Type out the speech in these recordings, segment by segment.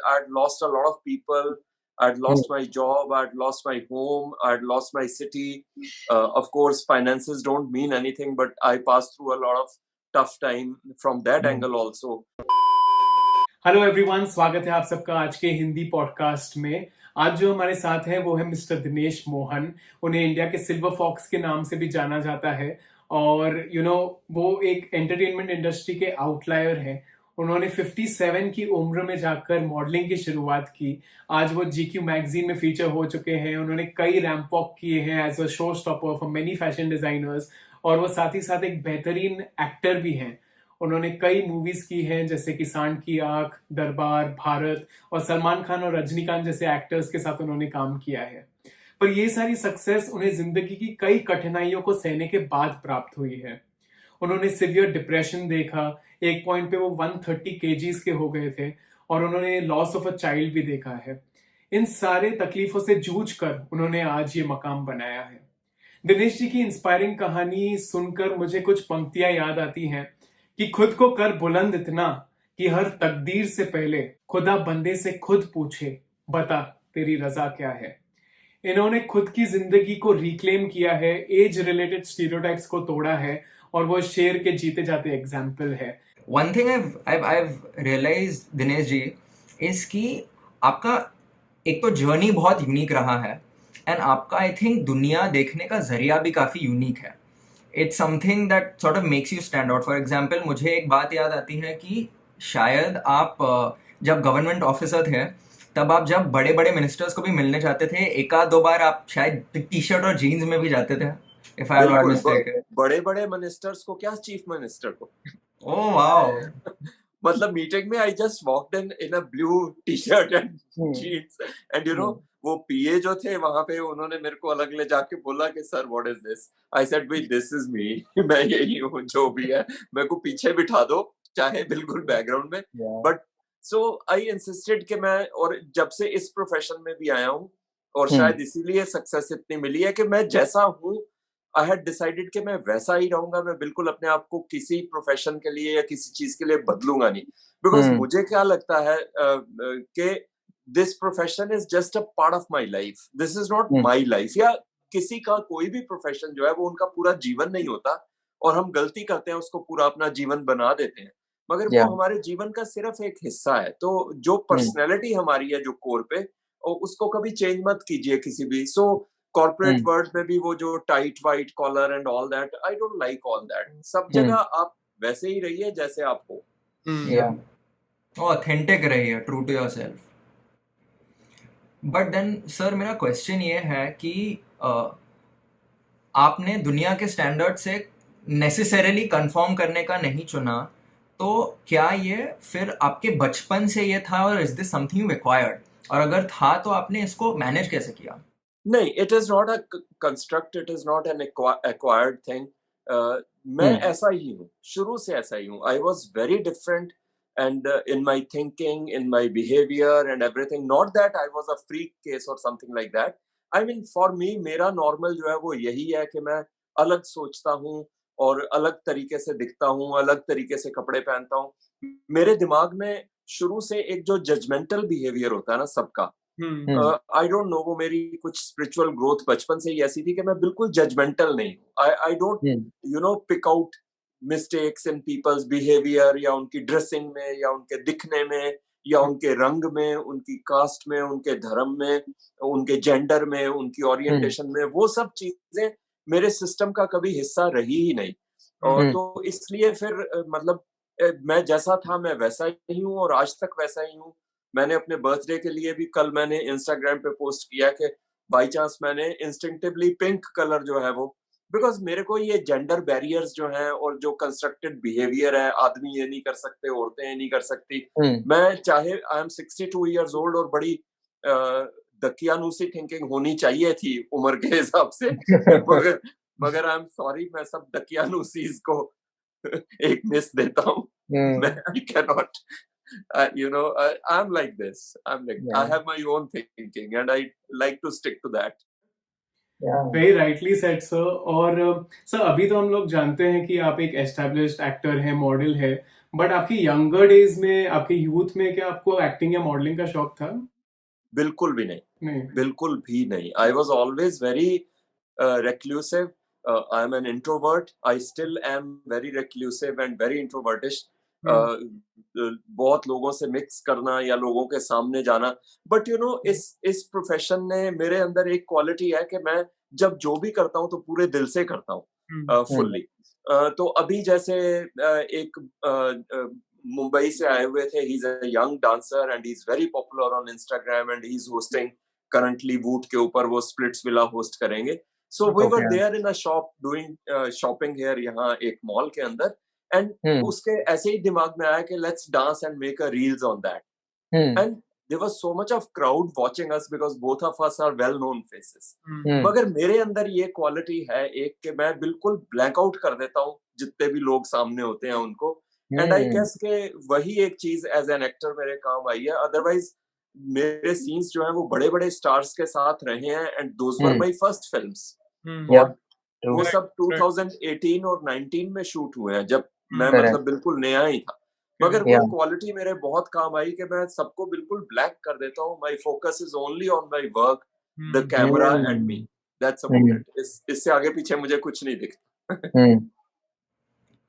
I'd lost a lot of people. I'd lost my job. I'd lost my home. I'd lost my city. Of course, finances don't mean anything, but I passed through a lot of tough time from that angle also. Hello everyone, स्वागत है आप सबका आज के Hindi podcast में। आज जो हमारे साथ हैं वो है मिस्टर दिनेश मोहन। उन्हें इंडिया के सिल्वर फॉक्स के नाम से भी जाना जाता है और वो एक एंटरटेनमेंट इंडस्ट्री के आउटलायर हैं। उन्होंने 57 की उम्र में जाकर मॉडलिंग की शुरुआत की। आज वो GQ मैगजीन में फीचर हो चुके हैं। उन्होंने कई रैंप वॉक किए हैं as a show stopper for many fashion designers और वो साथ ही साथ एक बेहतरीन एक्टर भी हैं। उन्होंने कई मूवीज की हैं जैसे कि सांड की आंख, दरबार, भारत और सलमान खान और रजनीकांत जैसे एक्टर्स के साथ उन्होंने काम किया है। पर ये सारी सक्सेस उन्हें जिंदगी की कई कठिनाइयों को सहने के बाद प्राप्त हुई है। उन्होंने सिवियर डिप्रेशन देखा। एक पॉइंट पे वो 130 kgs के हो गए थे और उन्होंने लॉस ऑफ अ चाइल्ड भी देखा है। इन सारे तकलीफों से जूझ कर उन्होंने आज ये मकाम बनाया है। दिनेश जी की इंस्पायरिंग कहानी सुनकर मुझे कुछ पंक्तियां याद आती हैं कि खुद को कर बुलंद इतना कि हर तकदीर से पहले खुदा बंदे से खुद पूछे, बता तेरी रजा क्या है। इन्होंने खुद की जिंदगी को रिक्लेम किया है, एज रिलेटेड स्टीरियोटाइप्स को तोड़ा है और वो शेर के जीते जाते एग्जाम्पल है। One thing I've realized, Dinesh ji, is कि आपका एक तो जर्नी बहुत यूनिक रहा है एंड आपका आई थिंक दुनिया देखने का जरिया भी काफ़ी यूनिक है। It's something that sort of makes you stand out. For example, मुझे एक बात याद आती है कि शायद आप जब गवर्नमेंट ऑफिसर थे तब आप जब बड़े बड़े मिनिस्टर्स को भी मिलने जाते थे, एक आध दो बार आप शायद टी-शर्ट और जीन्स में भी जाते थे, if I am not mistaken. बड़े बड़े मिनिस्टर्स को क्या, चीफ मिनिस्टर को। Oh wow. मतलब मीटिंग में I just walked in a blue T-shirt and jeans and वो पीए जो थे वहां पे, उन्होंने मेरे को अलग ले जाके बोला कि sir what is this. I said भाई दिस इज मी, मैं यही हूँ जो भी है, मेरे को पीछे बिठा दो चाहे बिल्कुल बैकग्राउंड में। बट सो आई इंसिस्टेड कि मैं, और जब से इस प्रोफेशन में भी आया हूँ और शायद इसीलिए सक्सेस इतनी मिली है कि मैं जैसा हूँ, आई हैड डिसाइडेड कि मैं वैसा ही रहूंगा। मैं बिल्कुल अपने आप को किसी प्रोफेशन के लिए या किसी चीज के लिए बदलूंगा नहीं, बिकॉज मुझे क्या लगता है कि this profession is just a part of my life, this is not my life. या किसी का कोई भी प्रोफेशन जो है वो उनका पूरा जीवन नहीं होता और हम गलती करते हैं उसको पूरा अपना जीवन बना देते हैं, मगर वो हमारे जीवन का सिर्फ एक हिस्सा है। तो जो पर्सनैलिटी हमारी है जो कोर पे, उसको कभी चेंज मत कीजिए किसी भी। सो कॉर्पोरेट वर्ल्ड में भी वो जो tight white collar and all that, I don't like all that. सब जगह आप वैसे ही रहिए जैसे आप हो। ऑथेंटिक रहिए, true to yourself. But then sir, मेरा क्वेश्चन ये है कि आपने दुनिया के स्टैंडर्ड से नेसेसरीली कंफर्म करने का नहीं चुना, तो क्या ये फिर आपके बचपन से ये था और is this something you acquired, और अगर था तो आपने इसको मैनेज कैसे किया? नहीं, it is not a construct, it is not an acquired thing. मैं ऐसा ही हूँ, शुरू से ऐसा ही हूँ। I was very different and in my thinking, in my behavior and everything, not that I was a freak case or something like that. I mean, for me, मेरा normal जो है वो यही है कि मैं अलग सोचता हूँ और अलग तरीके से दिखता हूँ, अलग तरीके से कपड़े पहनता हूँ। मेरे दिमाग में शुरू से एक जो जजमेंटल बिहेवियर होता है ना सबका, आई डोंट नो, वो मेरी कुछ स्पिरिचुअल ग्रोथ बचपन से ही ऐसी थी कि मैं बिल्कुल जजमेंटल नहीं हूँ। I don't pick out mistakes in people's behaviour, या उनकी ड्रेसिंग में, या उनके दिखने में, या उनके रंग में, उनकी कास्ट में, उनके धर्म में, उनके जेंडर में, उनकी ओरिएंटेशन में। वो सब चीजें मेरे सिस्टम का कभी हिस्सा रही ही नहीं। और तो इसलिए फिर मतलब मैं जैसा था मैं वैसा ही हूँ और आज तक वैसा ही हूँ। मैंने अपने बर्थडे के लिए भी कल मैंने इंस्टाग्राम पे पोस्ट किया कि बाई चांस मैंने इंस्टिंक्टिवली पिंक कलर जो है वो, बिकॉज मेरे को ये जेंडर बैरियर्स जो हैं और जो कंस्ट्रक्टेड बिहेवियर है, आदमी ये नहीं कर सकते, औरतें ये नहीं कर सकती। मैं चाहे आई एम 62 ईयर्स ओल्ड और बड़ी दकियानूसी थिंकिंग होनी चाहिए थी उम्र के हिसाब से, मगर आई एम सॉरी, मैं सब दकियानूसीज को एक मिस देता हूँ। मैं I can not, I'm like this. I have my own thinking and I like to stick to that. Very rightly said sir. और सर, अभी तो हम लोग जानते हैं कि आप एक एस्टैब्लिश्ड एक्टर हैं, मॉडल है, बट आपकी यंगर डेज में, आपके यूथ में क्या आपको एक्टिंग या मॉडलिंग का शौक था? बिल्कुल भी नहीं, नहीं। बिल्कुल भी नहीं। I was always very reclusive. I'm an introvert. I still am very reclusive and very introvertish. हम्म, बहुत लोगों से मिक्स करना या लोगों के सामने जाना, बट यू नो इस प्रोफेशन ने मेरे अंदर एक क्वालिटी है कि मैं जब जो भी करता हूँ तो पूरे दिल से करता हम्म, हूँ, फुल्ली। तो अभी जैसे एक मुंबई से आए हुए थे, he is a young dancer and he is very popular on Instagram and he is hosting currently Voot के ऊपर, वो स्प्लिट्स विला होस्ट करेंगे। So we were okay. There in a shop doing shopping here, यहाँ एक मॉल के अंदर, and हम्म। उसके ऐसे ही दिमाग में आया कि let's dance and make a reels on that, hmm. And there was so much of crowd watching us because both of us are well known faces. हम्म, मगर मेरे अंदर ये क्वालिटी है एक कि मैं बिल्कुल ब्लैक आउट कर देता हूँ जितने भी लोग सामने होते हैं उनको, एंड आई हम्म। गेस के वही एक चीज एज एन एक्टर मेरे काम आई है। अदरवाइज मेरे सीन्स जो हैं वो बड़े बड़े स्टार्स के साथ रहे हैं, and those were hmm. My first films, hmm, और ट्रू। वो correct, सब correct, 2018 और 19 में शूट हुए हैं, जब मैं करेक्ट। मतलब बिल्कुल नया ही था। मगर correct, वो या। क्वालिटी मेरे बहुत काम आई कि मैं सबको बिल्कुल ब्लैक कर देता हूँ। My focus is only on my work, the camera and me, hmm. That's about hmm. It. इससे आगे पीछे मुझे कुछ नहीं दिखता। हम्म।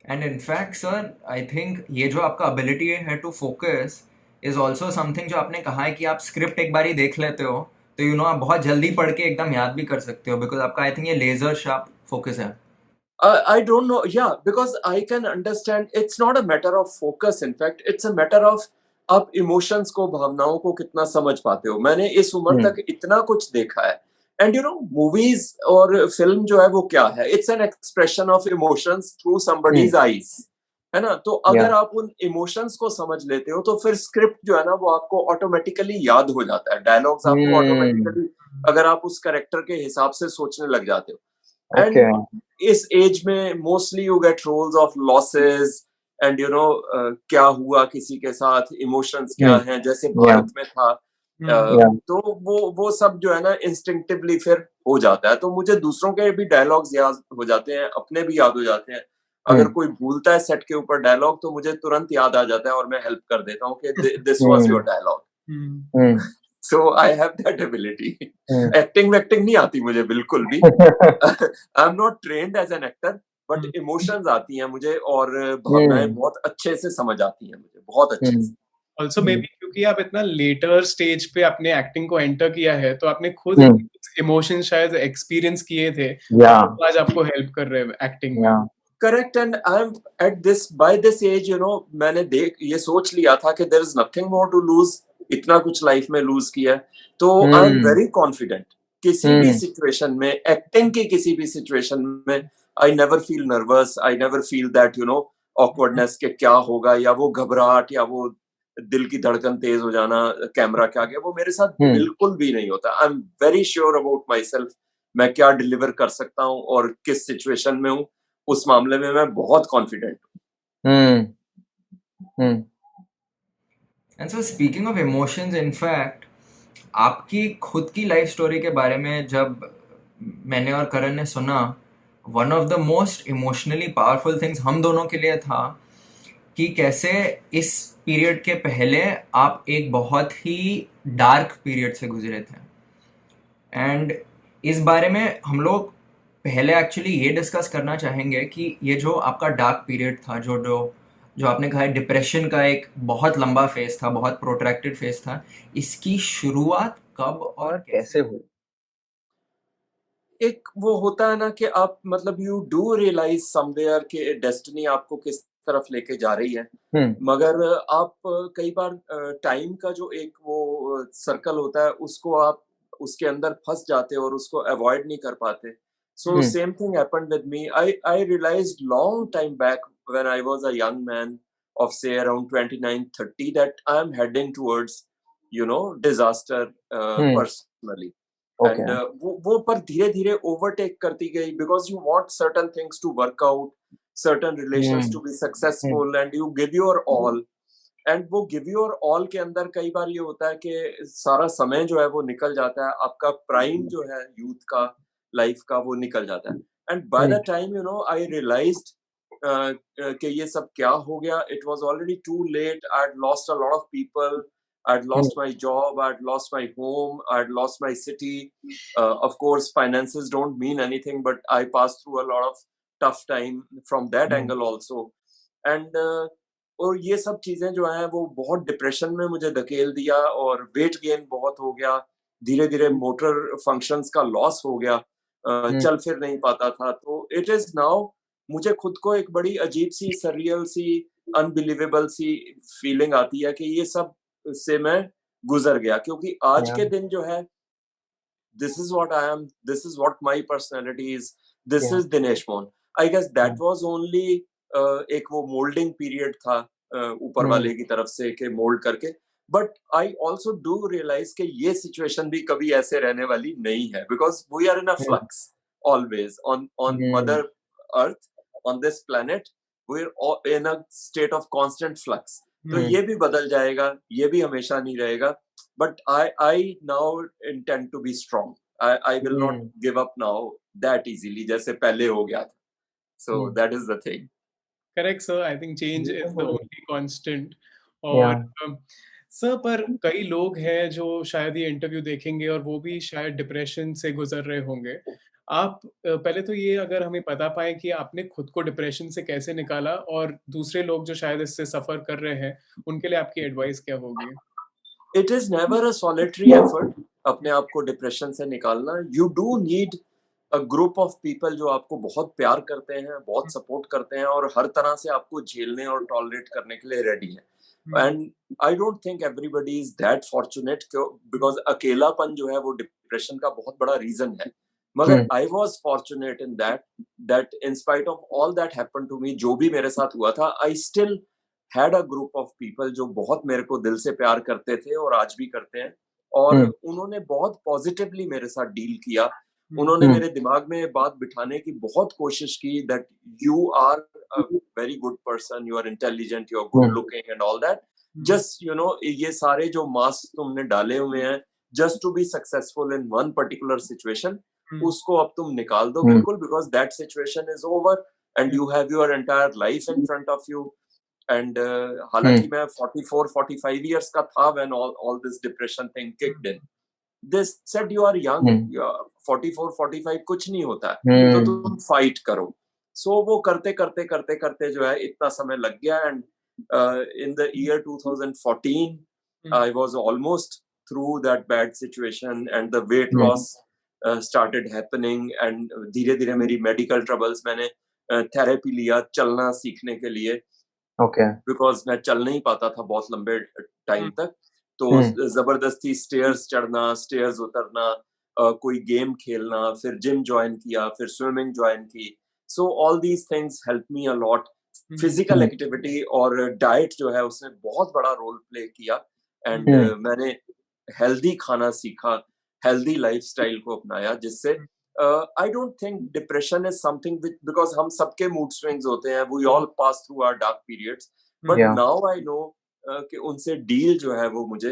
And in fact sir, I think ये जो आपका एबिलिटी है to focus is also something जो आपने कहा है कि आप स्क्रिप्ट एक बार ही देख लेते हो, तो यू नो आप बहुत जल्दी पढ़ के एकदम याद भी कर सकते हो, बिकॉज आपका आई थिंक ये लेजर शार्प फोकस है। I don't know. Yeah, because I can understand. It's not a matter of focus. In fact, it's a matter of आप इमोशंस को, भावनाओं को कितना समझ पाते हो। मैंने इस उम्र हम्म। तक इतना कुछ देखा है, एंड यू नो मूवीज और फिल्म जो है वो क्या है, it's an expression of emotions through hmm. Somebody's eyes, है ना। तो या। अगर आप उन इमोशंस को समझ लेते हो तो फिर स्क्रिप्ट जो है ना वो आपको ऑटोमेटिकली याद हो जाता है, डायलॉग्स आपको हम्म। ऑटोमेटिकली, अगर आप उस करेक्टर के हिसाब से सोचने लग जाते हो। ओके। एंड इस एज में mostly you get rolls of losses, and you know क्या हुआ किसी के साथ, इमोशंस क्या हैं, जैसे या। भारत में था। या। तो वो सब जो है ना इंस्टिंक्टिवली फिर हो जाता है। तो मुझे दूसरों के भी डायलॉग्स याद हो जाते हैं, अपने भी याद हो जाते हैं। अगर कोई भूलता है सेट के ऊपर डायलॉग तो मुझे तुरंत याद आ जाता है और मैं हेल्प कर देता हूँ कि this was your hmm. Dialogue. Hmm. So I have that ability. Hmm. Acting वैक्टिंग नहीं आती मुझे बिल्कुल भी। I am not trained as an actor, but emotions आती हैं मुझे, और भावनाएं हम्म। बहुत अच्छे से समझ आती हैं मुझे, बहुत अच्छे हम्म। से। ऑल्सो मे हम्म। बी क्योंकि आप इतना लेटर स्टेज पे अपने एक्टिंग को एंटर किया है, तो आपने खुद हम्म। इमोशन शायद एक्सपीरियंस किए थे, या। और वो आज आपको हेल्प कर रहे हैं एक्टिंग में। Yeah. Correct, and I am at this by this age, you know मैंने देख ये सोच लिया था कि there is nothing more to lose, इतना कुछ लाइफ में लूज किया है, तो I am hmm. Very confident किसी भी हम्म। सिचुएशन में, एक्टिंग की किसी भी सिचुएशन में। I never feel nervous, I never feel that you know awkwardness के क्या होगा, या वो घबराहट, या वो दिल की धड़कन तेज हो जाना कैमरा के आगे, वो मेरे साथ हम्म। बिल्कुल भी नहीं होता। आई am very sure about my self, मैं क्या डिलीवर कर सकता हूँ और किस सिचुएशन में हूँ, उस मामले में मैं बहुत कॉन्फिडेंट हूँ। Hmm. Hmm. And so speaking of emotions, in fact आपकी खुद की लाइफ स्टोरी के बारे में जब मैंने और करण ने सुना, one of the most emotionally powerful things हम दोनों के लिए था कि कैसे इस पीरियड के पहले आप एक बहुत ही डार्क पीरियड से गुजरे थे। एंड इस बारे में हम लोग पहले एक्चुअली ये डिस्कस करना चाहेंगे कि ये जो आपका डार्क पीरियड था, जो जो जो आपने कहा है डिप्रेशन का एक बहुत लंबा फेज था, बहुत प्रोट्रैक्टेड फेज था, इसकी शुरुआत कब और कैसे हुई? एक वो होता है ना कि आप मतलब यू डू रियलाइज समवेयर कि डेस्टिनी आपको किस तरफ लेके जा रही है, हम्म। मगर आप कई बार टाइम का जो एक वो सर्कल होता है उसको आप उसके अंदर फंस जाते हो और उसको अवॉइड नहीं कर पाते। So hmm. Same thing happened with me. I realized long time back when I was a young man of say around 29-30 that I am heading towards you know disaster hmm. personally, okay. And वो पर धीरे धीरे overtake करती गई, because you want certain things to work out, certain relations hmm. To be hmm. Successful, and you give your all. And वो give your all के अंदर कई बार ये होता है कि सारा समय जो है वो निकल जाता है, आपका प्राइम जो है यूथ का, लाइफ का, वो निकल जाता है। And by hmm. The time you know I realised कि ये सब क्या हो गया. It was already too late. I had lost a lot of people. I had lost my job. I had lost my home. I had lost my city. Of course, finances don't mean anything, but I passed through a lot of tough time from that angle also. And और ये सब चीजें जो हैं वो बहुत depression में मुझे धकेल दिया, और वेट गेन बहुत हो गया. धीरे धीरे मोटर फंक्शंस का लॉस हो गया. चल फिर नहीं पाता था. तो इट इज नाउ, मुझे खुद को एक बड़ी अजीब सी, सरियल सी, अनबिलीवेबल सी फीलिंग आती है कि ये सब से मैं गुजर गया. क्योंकि आज के दिन जो है, this is what I am, this is what my personality is, this is Dinesh Mohan. I guess that was only एक वो मोल्डिंग पीरियड था ऊपर वाले की तरफ से कि मोल्ड करके. But I also do realise कि ये सिचुएशन भी कभी ऐसे रहने वाली नहीं है, because we are in a flux always on mother earth, on this planet. We are in a state of constant flux. तो ये भी बदल जाएगा, ये भी हमेशा नहीं रहेगा. But I now intend to be strong. I will not give up now that easily, जैसे पहले हो गया था. So that is the thing. Correct, sir. I think change is the only constant. और सर, पर कई लोग हैं जो शायद ये इंटरव्यू देखेंगे और वो भी शायद डिप्रेशन से गुजर रहे होंगे. आप पहले तो ये अगर हमें बता पाएं कि आपने खुद को डिप्रेशन से कैसे निकाला, और दूसरे लोग जो शायद इससे सफर कर रहे हैं उनके लिए आपकी एडवाइस क्या होगी? It is never a solitary effort अपने आप को डिप्रेशन से निकालना. You do need a group of people जो आपको बहुत प्यार करते हैं, बहुत सपोर्ट करते हैं, और हर तरह से आपको झेलने और टॉलरेट करने के लिए रेडी हैं. And I don't think everybody is that fortunate, because अकेलापन जो है वो डिप्रेशन का बहुत बड़ा रीजन है. मगर I was fortunate in that in spite of all that happened to me, जो भी मेरे साथ हुआ था, I still had a group of people जो बहुत मेरे को दिल से प्यार करते थे और आज भी करते हैं. और उन्होंने बहुत पॉजिटिवली मेरे साथ डील किया. उन्होंने मेरे दिमाग में बात बिठाने की बहुत कोशिश की that you are a very good person, you are intelligent, you are good looking and all that. Just ये सारे जो मास्क तुमने डाले हुए हैं just to be successful in one particular situation, उसको अब तुम निकाल दो बिल्कुल, because that situation is over and you have your entire life in front of you. And हालांकि मैं 44-45 years का था when all this depression thing kicked in. This said you are young, you are 44-45 कुछ नहीं होता है, तो तुम फाइट करो. So वो करते करते करते करते जो है इतना समय लग गया. And in the year 2014 I was almost through that bad situation and the weight loss started happening. And धीरे धीरे मेरी मेडिकल ट्रबल्स, मैंने थेरेपी लिया चलना सीखने के लिए. बिकॉज मैं चल नहीं पाता था बहुत लंबे टाइम तक. तो जबरदस्ती स्टेयर्स चढ़ना, स्टेयर्स उतरना, कोई गेम खेलना, फिर जिम ज्वाइन किया, फिर स्विमिंग ज्वाइन की. So all these things help me a lot. Physical activity और डाइट जो है उसने बहुत बड़ा रोल प्ले किया. एंड मैंने हेल्दी खाना सीखा, हेल्दी लाइफस्टाइल को अपनाया, जिससे I don't think depression is something because हम सबके mood swings होते हैं, we all pass through our dark periods, but now I know कि उनसे deal जो है वो मुझे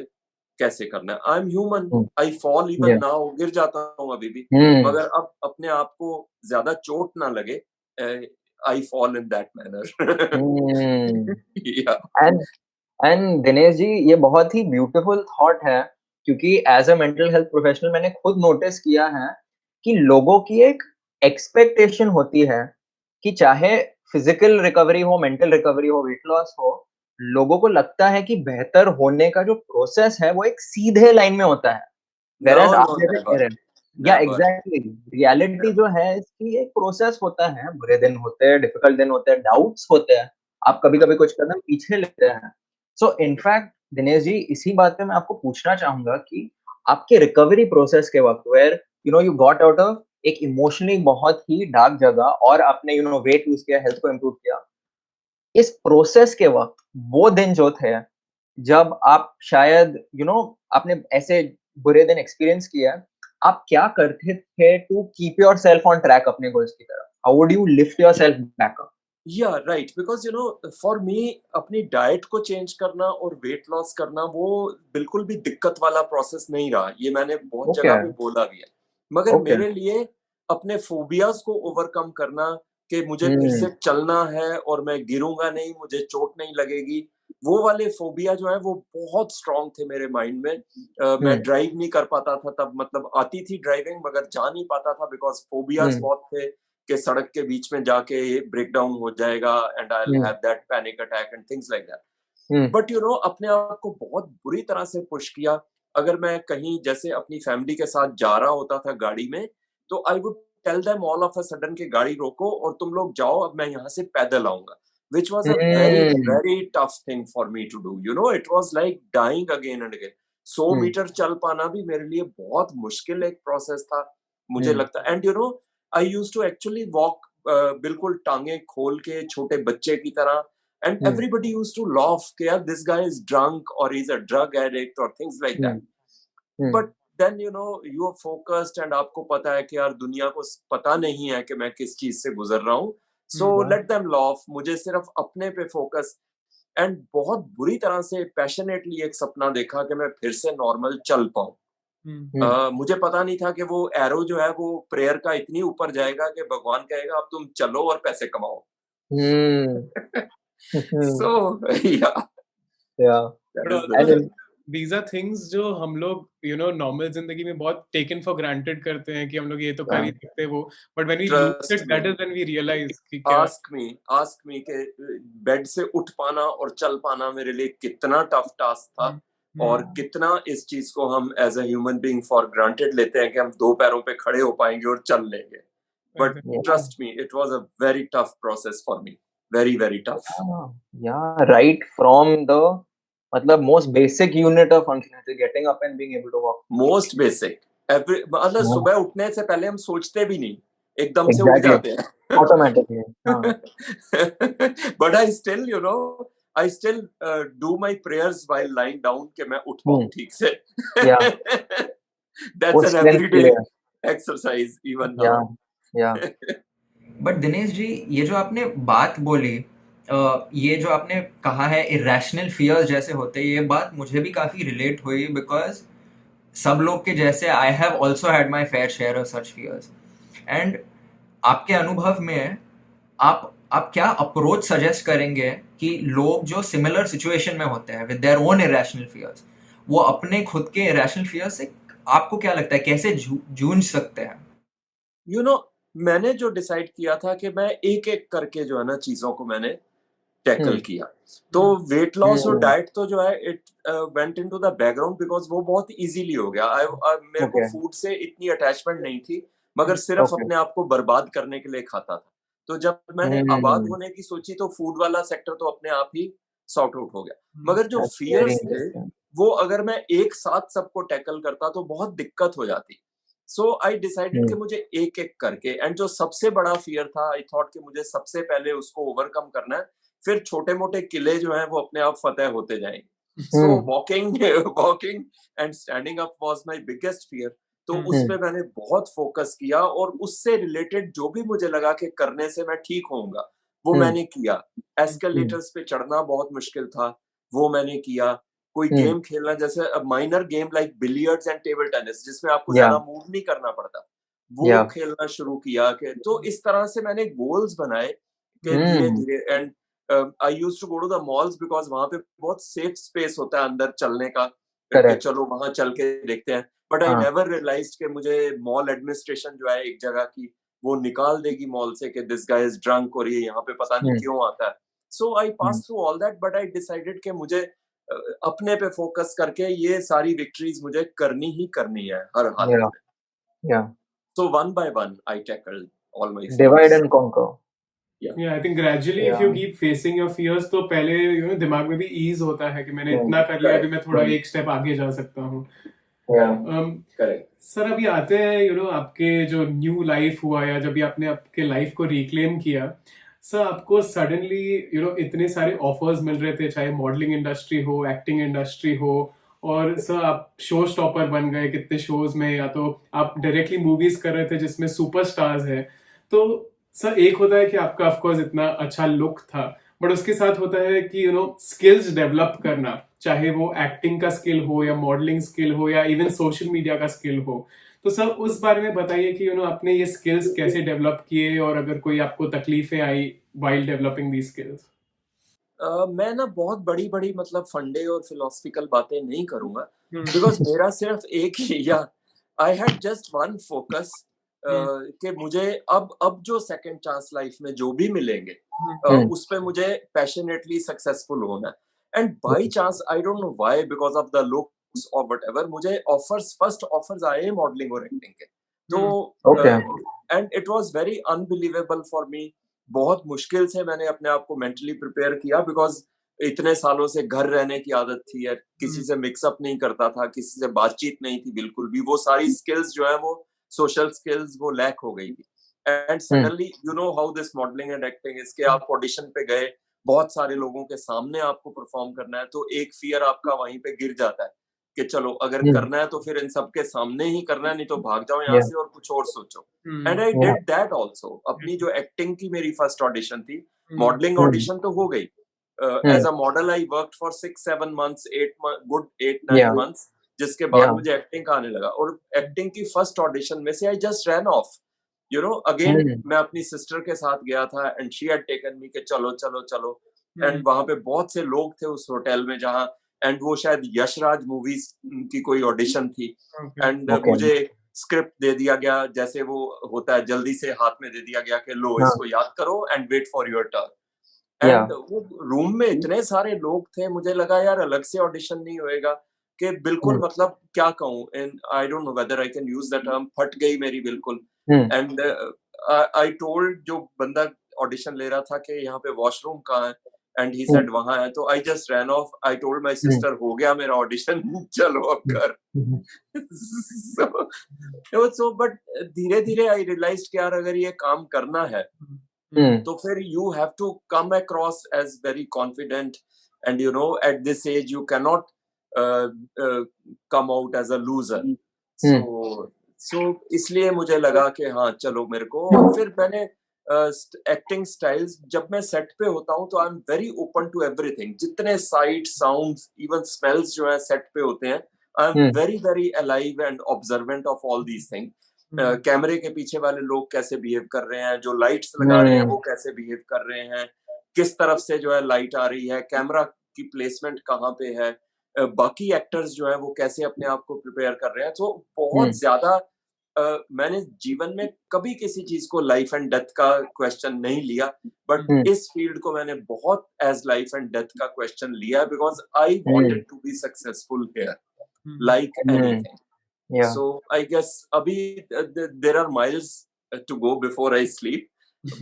कैसे करना है. I'm human, I fall even now, गिर जाता हूँ अभी भी, मगर अब अपने आप को ज्यादा चोट ना लगे, I fall in that manner. And Dinesh ji, ये बहुत ही ब्यूटीफुल थॉट है, क्योंकि as a mental health professional मैंने खुद नोटिस किया है कि लोगों की एक एक्सपेक्टेशन होती है कि चाहे फिजिकल रिकवरी हो, मेंटल रिकवरी हो, वेट लॉस हो, लोगों को लगता है कि बेहतर होने का जो प्रोसेस है वो एक सीधे लाइन में होता है. Whereas आप जैसे कह रहे हैं, या एग्जैक्टली रियलिटी जो है इसकी एक प्रोसेस होता है. बुरे दिन होते हैं, डिफिकल्ट दिन होते हैं, डाउट्स होते हैं, आप कभी कभी कुछ कदम पीछे लेते हैं. सो इनफैक्ट दिनेश जी, इसी बात पे मैं आपको पूछना चाहूंगा कि आपके रिकवरी प्रोसेस के वक्त where you got out of एक इमोशनली बहुत ही डार्क जगह और आपने वेट लूज किया, हेल्थ को इम्प्रूव किया, इस प्रोसेस के वक्त वो दिन जो थे जब आप शायद आपने ऐसे बुरे दिन एक्सपीरियंस किया, आप क्या करते थे to keep yourself on track अपने गोल्स की तरफ? How would you lift yourself back up? Yeah, right. Because for me अपनी डाइट को चेंज करना और वेट लॉस करना वो बिल्कुल भी दिक्कत वाला प्रोसेस नहीं रहा. ये मैंने बहुत जगह पे बोला भी है. मगर मेरे लिए अपने फोबियाज को ओवरकम करना कि मुझे फिर से चलना है और मैं गिरूंगा नहीं, मुझे चोट नहीं लगेगी। वो वाले फोबिया जो है वो बहुत स्ट्रांग थे मेरे माइंड में। मैं ड्राइव नहीं कर पाता था तब, मतलब आती थी ड्राइविंग मगर जा नहीं पाता था बिकॉज फोबियाज बहुत थे कि सड़क के बीच में जाके ब्रेक डाउन हो जाएगा and I will have that panic attack and things like that. But you know अपने आप को बहुत बुरी तरह से पुश किया। अगर मैं कहीं जैसे अपनी फैमिली के साथ जा रहा होता था गाड़ी में, तो I would tell them all of a sudden कि गाड़ी रोको और तुम लोग जाओ, अब मैं यहाँ से पैदल आऊंगा, which was a very tough thing for me to do. You know, it was like dying again and again. 100 metre चल पाना भी मेरे लिए बहुत मुश्किल एक प्रोसेस था, मुझे लगता। And you know I used to actually walk बिल्कुल टांगे खोल के छोटे बच्चे की तरह, and everybody used to laugh कि यार दिस गाय इज ड्रंक और इज अ ड्रग एडिक्ट और things like that. But then you know you are focused and आपको पता है कि यार दुनिया को पता नहीं है कि मैं किस चीज से गुजर रहा हूँ, सो लेट देम laugh, मुझे सिर्फ अपने पे फोकस। एंड बहुत बुरी तरह से पैशनेटली एक सपना देखा कि मैं फिर से नॉर्मल चल पाऊं। मुझे पता नहीं था कि वो एरो जो है वो प्रेयर का इतनी ऊपर जाएगा कि भगवान कहेगा अब तुम चलो और पैसे कमाओ। सो या these are things जो हम लोग नॉर्मल जिंदगी में बहुत टेकन फॉर ग्रांटेड करते हैं कि हम लोग ये तो कर ही सकते हैं वो, but when we lose it that is when we realise कि क्या। आस्क मी के बेड से उठ पाना और चल पाना मेरे लिए कितना टफ टास्क था, और कितना इस चीज को हम as a human being for granted लेते हैं कि हम 2 पैरों पे खड़े हो पाएंगे और चल लेंगे। But trust me, it was a very tough process for me, very very tough. Yeah, right from the मतलब most basic unit of functionality, getting up and being able to walk. Most basic. मतलब सुबह उठने से पहले हम सोचते भी नहीं, एकदम से उठ जाते हैं automatically. But I still I still do my prayers while lying down कि मैं उठ पाऊँ ठीक से। Yeah. That's an everyday exercise even now. Yeah. But Dinesh ji, ये जो आपने बात बोली, ये जो आपने कहा है इरेशनल फियर्स जैसे होते हैं, ये बात मुझे भी काफ़ी रिलेट हुई बिकॉज सब लोग के जैसे I have also had my fair share of such fears. And आपके अनुभव में आप क्या अप्रोच सजेस्ट करेंगे कि लोग जो सिमिलर सिचुएशन में होते हैं with their own irrational fears, वो अपने खुद के इरेशनल फियर्स से आपको क्या लगता है कैसे जूझ सकते हैं? मैंने जो डिसाइड किया था कि मैं एक एक करके जो है ना चीजों को मैंने टैकल किया। तो वेट लॉस और डाइट तो जो है it went into the background because वो बहुत इजीली हो गया। मेरे को फूड से इतनी अटैचमेंट नहीं थी, मगर सिर्फ अपने आप को बर्बाद करने के लिए खाता था। तो जब मैंने आबाद होने की सोची तो फूड वाला सेक्टर तो अपने आप ही सॉर्ट आउट हो गया। मगर जो फियर्स थे वो अगर मैं एक साथ सबको टैकल करता तो बहुत दिक्कत हो जाती। सो आई डिसाइडेड कि मुझे एक एक करके, एंड जो सबसे बड़ा फियर था आई थॉट कि मुझे सबसे पहले उसको ओवरकम करना है, फिर छोटे मोटे किले जो हैं वो अपने आप फतेह होते जाएंगे। So walking and standing up was my biggest fear. तो उस पे मैंने बहुत फोकस किया और उससे रिलेटेड जो भी मुझे लगा कि करने से मैं ठीक होऊंगा वो मैंने किया। एस्केलेटर्स पे चढ़ना बहुत मुश्किल था, वो मैंने किया। कोई गेम खेलना, जैसे minor game like billiards and table tennis जिसमें आपको ज्यादा मूव नहीं करना पड़ता, वो खेलना शुरू किया। तो इस तरह से मैंने गोल्स बनाए कि धीरे धीरे। And I used to go to the malls because वहां पे बहुत सेफ स्पेस होता है अंदर चलने का, चलो वहां चल के देखते हैं। बट आई नेवर रियलाइज्ड कि मुझे मॉल एडमिनिस्ट्रेशन जो है एक जगह की वो निकाल देगी मॉल से कि दिस गाय इज ड्रंक और ये यहाँ पे पता नहीं क्यों आता है। So I pass through all that, but I decided कि मुझे अपने पे फोकस करके ये सारी विक्ट्रीज मुझे करनी ही करनी है हर हाल में। So one by one I tackled all my fears. Divide and conquer. Yeah, I think gradually if you keep facing your fears, तो पहले दिमाग में भी ease होता है कि मैंने इतना कर लिया, अभी मैं थोड़ा एक स्टेप आगे जा सकता हूँ। करेक्ट। सर अभी आते हैं आपके जो न्यू लाइफ हुआ या जब भी आपने आपके लाइफ को रिक्लेम किया, सर आपको सडनली इतने सारे ऑफर्स मिल रहे थे, चाहे मॉडलिंग इंडस्ट्री हो, एक्टिंग इंडस्ट्री हो, और सर आप शो स्टॉपर बन गए कितने शोज में, या तो आप डायरेक्टली मूवीज कर रहे थे जिसमें सुपरस्टार्स हैं। तो सर एक होता है कि आपका ऑफ कोर्स इतना अच्छा लुक था, बट उसके साथ होता है कि स्किल्स डेवलप करना, चाहे वो एक्टिंग का स्किल हो या मॉडलिंग स्किल हो या इवन सोशल मीडिया का स्किल हो। तो सर उस बारे में बताइए कि आपने ये स्किल्स कैसे डेवलप किए और अगर कोई आपको तकलीफें आई वाइल डेवलपिंग दी स्किल्स। मैं ना बहुत बड़ी-बड़ी मतलब फंडे और फिलॉसफिकल बातें नहीं करूँगा, बिकॉज़ मेरा सिर्फ एक ही या I had just one focus कि मुझे अब जो सेकंड चांस लाइफ में जो भी मिलेंगे उस पे मुझे पैशनेटली सक्सेसफुल होना है। And by chance I don't know why because of the looks और व्हाटएवर मुझे फर्स्ट ऑफर्स आए मॉडलिंग और एक्टिंग के। तो Okay. And it was very unbelievable for me. बहुत मुश्किल से मैंने अपने आप को मेंटली प्रिपेयर किया बिकॉज़ इतने सालों से घर रहने की आदत थी यार, किसी से मिक्स अप नहीं करता था, किसी से बातचीत नहीं थी बिल्कुल भी। वो सारी स्किल्स जो है वो सोशल स्किल्स वो लैक हो गई थी। And suddenly you know how this modelling and acting is कि आप ऑडिशन पे गए, बहुत सारे लोगों के सामने आपको परफॉर्म करना है, तो एक फियर आपका वहीं पे गिर जाता है कि चलो अगर करना है तो फिर इन सबके सामने ही करना है, नहीं तो भाग जाओ यहाँ Yeah. से और कुछ और सोचो। And I Yeah. Did that also. अपनी जो एक्टिंग की मेरी फर्स्ट ऑडिशन थी, मॉडलिंग ऑडिशन तो हो गई। As a model I worked for 6-7 months, 8 8-9 Yeah. Months, जिसके बाद Yeah. मुझे एक्टिंग का आने लगा। और एक्टिंग की फर्स्ट ऑडिशन में से I just ran off. You know again मैं अपनी सिस्टर के साथ गया था and she had taken me कि चलो चलो चलो। एंड वहां पे बहुत से लोग थे उस होटल में जहाँ, एंड वो शायद यशराज मूवीज की कोई ऑडिशन थी। And Okay. मुझे स्क्रिप्ट दे दिया गया, जैसे वो होता है जल्दी से हाथ में दे दिया गया कि लो हाँ. इसको याद करो and wait for your turn. Yeah. And वो रूम में इतने सारे लोग थे, मुझे लगा यार अलग से ऑडिशन नहीं होएगा कि बिल्कुल मतलब क्या कहूँ, and I don't know whether I can use the term, फट गई मेरी बिल्कुल। एंड आई टोल्ड जो बंदा ऑडिशन ले रहा था कि यहाँ पे वॉशरूम कहाँ है, एंड ही सेड वहां है। तो I just ran off. I told my sister हो गया मेरा ऑडिशन, चलो अब घर। सो बट धीरे धीरे आई रियलाइज कि यार अगर ये काम करना है तो फिर you have to come across as very confident, and you know at this age you cannot uh, uh, come out as a loser. so इसलिए मुझे लगा कि हाँ चलो मेरे को। और फिर मैंने एक्टिंग स्टाइल्स, जब मैं सेट पे होता हूँ तो I am very open to everything. जितने साइट साउंड्स इवन स्मेल्स जो है सेट पे होते हैं, I am very very alive and observant of all these thing. कैमरे के पीछे वाले लोग कैसे बिहेव कर रहे हैं, जो लाइट्स लगा रहे हैं वो कैसे बिहेव कर रहे हैं, किस तरफ से जो है लाइट आ रही है, कैमरा की प्लेसमेंट कहाँ पे है, बाकी एक्टर्स जो है वो कैसे अपने आप को प्रिपेयर कर रहे हैं। तो बहुत ज्यादा मैंने जीवन में कभी किसी चीज को लाइफ एंड डेथ का क्वेश्चन नहीं लिया, बट इस फील्ड को मैंने बहुत एज लाइफ एंड डेथ का क्वेश्चन लिया because I wanted to be successful here like anything. Yeah. So I guess abhi there are miles to go before I sleep,